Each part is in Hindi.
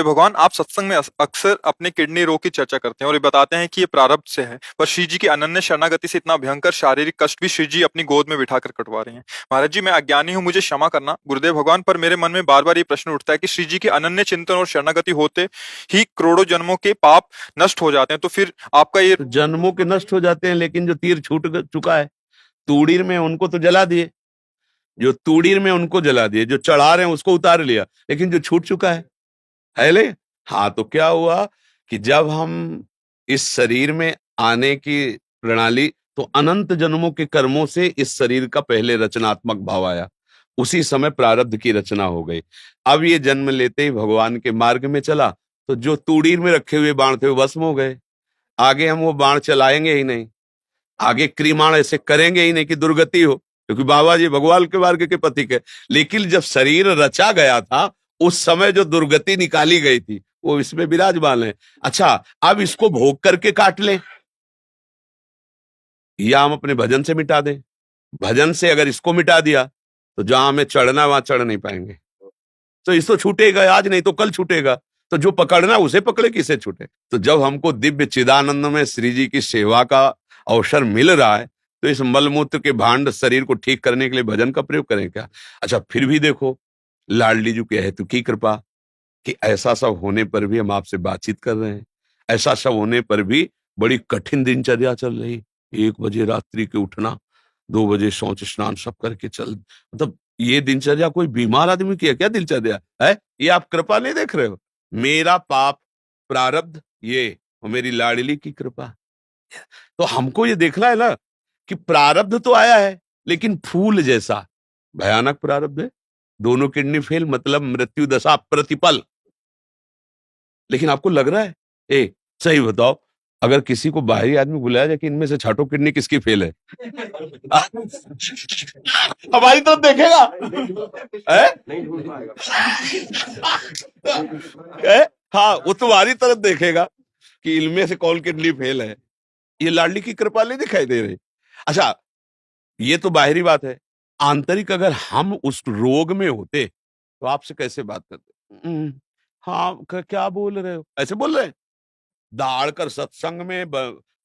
भगवान, आप सत्संग में अक्सर अपने किडनी रोग की चर्चा करते हैं और ये बताते हैं कि ये प्रारब्ध से है, पर श्री जी की अनन्य शरणागति से इतना भयंकर शारीरिक कष्ट भी श्री जी अपनी गोद में बिठाकर कटवा रहे हैं। महाराज जी, मैं अज्ञानी हूँ, मुझे क्षमा करना गुरुदेव भगवान, पर मेरे मन में बार बार ये प्रश्न उठता है कि श्री जी के अनन्य चिंतन और शरणागति होते ही करोड़ों जन्मों के पाप नष्ट हो जाते हैं, तो फिर आपका ये तो जन्मों के नष्ट हो जाते हैं, लेकिन जो तीर छूट चुका है तूड़ीर में, उनको तो जला दिए। जो तूड़ीर में उनको जला दिए, जो चढ़ा रहे हैं उसको उतार लिया, लेकिन जो छूट चुका है ले। हाँ, तो क्या हुआ कि जब हम इस शरीर में आने की प्रणाली, तो अनंत जन्मों के कर्मों से इस शरीर का पहले रचनात्मक भाव आया, उसी समय प्रारब्ध की रचना हो गई। अब ये जन्म लेते ही भगवान के मार्ग में चला, तो जो तूड़ीर में रखे हुए बाण थे वो भस्म हो गए। आगे हम वो बाण चलाएंगे ही नहीं, आगे क्रीमाण ऐसे करेंगे ही नहीं कि दुर्गति हो, क्योंकि बाबा जी भगवान के मार्ग के पथिक है। लेकिन जब शरीर रचा गया था, उस समय जो दुर्गति निकाली गई थी वो इसमें विराजमान है। अच्छा, अब इसको भोग करके काट लें या हम अपने भजन से मिटा दें। भजन से अगर इसको मिटा दिया तो जहां हमें चढ़ना वहां चढ़ नहीं पाएंगे। तो इसको छूटेगा आज, नहीं तो कल छूटेगा। तो जो पकड़ना उसे पकड़े, किसे छूटे। तो जब हमको दिव्य चिदानंद में श्री जी की सेवा का अवसर मिल रहा है, तो इस मलमूत्र के भांड शरीर को ठीक करने के लिए भजन का प्रयोग करें क्या। अच्छा, फिर भी देखो लाडली जी के हेतु की कृपा कि ऐसा सब होने पर भी हम आपसे बातचीत कर रहे हैं, ऐसा सब होने पर भी बड़ी कठिन दिनचर्या चल रही। 1 बजे रात्रि के उठना, 2 बजे शौच स्नान सब करके चल, मतलब ये दिनचर्या कोई बीमार आदमी की है क्या दिनचर्या है। ये आप कृपा नहीं देख रहे हो, मेरा पाप प्रारब्ध ये और मेरी लाडली की कृपा। तो हमको ये देखना है ना कि प्रारब्ध तो आया है, लेकिन फूल जैसा भयानक प्रारब्ध है। दोनों किडनी फेल, मतलब मृत्यु दशा प्रतिपल। लेकिन आपको लग रहा है, सही बताओ, अगर किसी को बाहरी आदमी बुलाया जाए कि इनमें से छठों किडनी किसकी फेल है, हमारी तरफ देखेगा हाँ, वो तुम्हारी तरफ देखेगा कि इनमें से कौन किडनी फेल है। ये लाडली की कृपा नहीं दिखाई दे रही। अच्छा, ये तो बाहरी बात है। आंतरिक अगर हम उस रोग में होते तो आपसे कैसे बात करते। हाँ, क्या बोल रहे हो, ऐसे बोल रहे हैं। दाड़ कर सत्संग में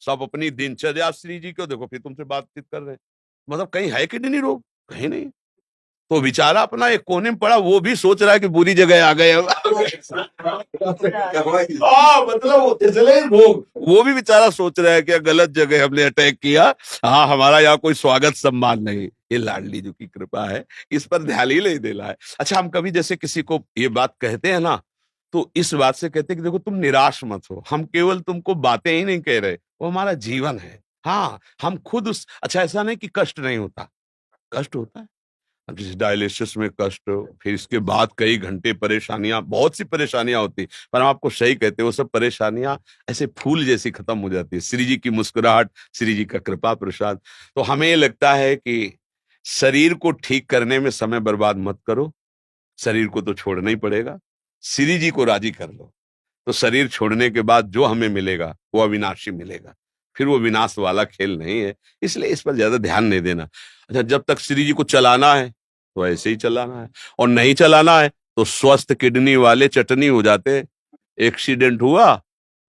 सब अपनी दिनचर्या श्री जी को देखो, फिर तुमसे बातचीत कर रहे हैं। मतलब कहीं है किडनी रोग, कहीं नहीं। तो बेचारा अपना एक कोने में पड़ा, वो भी सोच रहा है कि बुरी जगह आ गए। मतलब इसलिए वो भी बेचारा सोच रहा है कि गलत जगह हमने अटैक किया। हाँ, हमारा यहाँ कोई स्वागत सम्मान नहीं। ये लाडली जी की कृपा है, इस पर ध्यान ही नहीं देना है। अच्छा, हम कभी जैसे किसी को ये बात कहते हैं ना, तो इस बात से कहते हैं कि देखो तुम निराश मत हो, हम केवल तुमको बातें ही नहीं कह रहे, वो हमारा जीवन है। हाँ, हम खुद उस, अच्छा ऐसा नहीं कि कष्ट नहीं होता, कष्ट होता है। अब जैसे डायलिसिस में कष्ट, फिर इसके बाद कई घंटे परेशानियां, बहुत सी परेशानियां होती, पर हम आपको सही कहते हैं, वो सब परेशानियां ऐसे फूल जैसी खत्म हो जाती है। श्री जी की मुस्कुराहट, श्री जी का कृपा प्रसाद। तो हमें ये लगता है कि शरीर को ठीक करने में समय बर्बाद मत करो, शरीर को तो छोड़ना ही पड़ेगा। श्री जी को राजी कर लो, तो शरीर छोड़ने के बाद जो हमें मिलेगा वो अविनाशी मिलेगा। फिर वो विनाश वाला खेल नहीं है, इसलिए इस पर ज्यादा ध्यान नहीं देना। अच्छा, जब तक श्री जी को चलाना है तो ऐसे ही चलाना है, और नहीं चलाना है तो स्वस्थ किडनी वाले चटनी हो जाते हैं। एक्सीडेंट हुआ,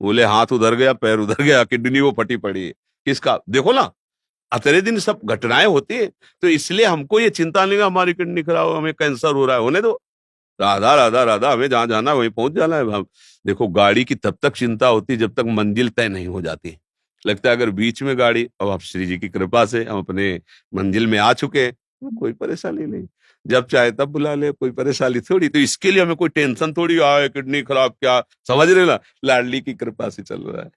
बोले हाथ उधर गया, पैर उधर गया, किडनी वो फटी पड़ी है। किसका, देखो ना, अतरे दिन सब घटनाएं होती है। तो इसलिए हमको ये चिंता नहीं है हमारी किडनी खराब, हमें कैंसर हो रहा है, होने दो। राधा राधा राधा, हमें जहां जाना है वहीं पहुंच जाना है। हम देखो, गाड़ी की तब तक चिंता होती जब तक मंजिल तय नहीं हो जाती। लगता है अगर बीच में गाड़ी, अब आप श्री जी की कृपा से हम अपने मंजिल में आ चुके हैं, तो कोई परेशानी नहीं, जब चाहे तब बुला ले, कोई परेशानी थोड़ी। तो इसके लिए हमें कोई टेंशन थोड़ी आए किडनी खराब क्या, समझ रहे ना, लाडली की कृपा से चल रहा है।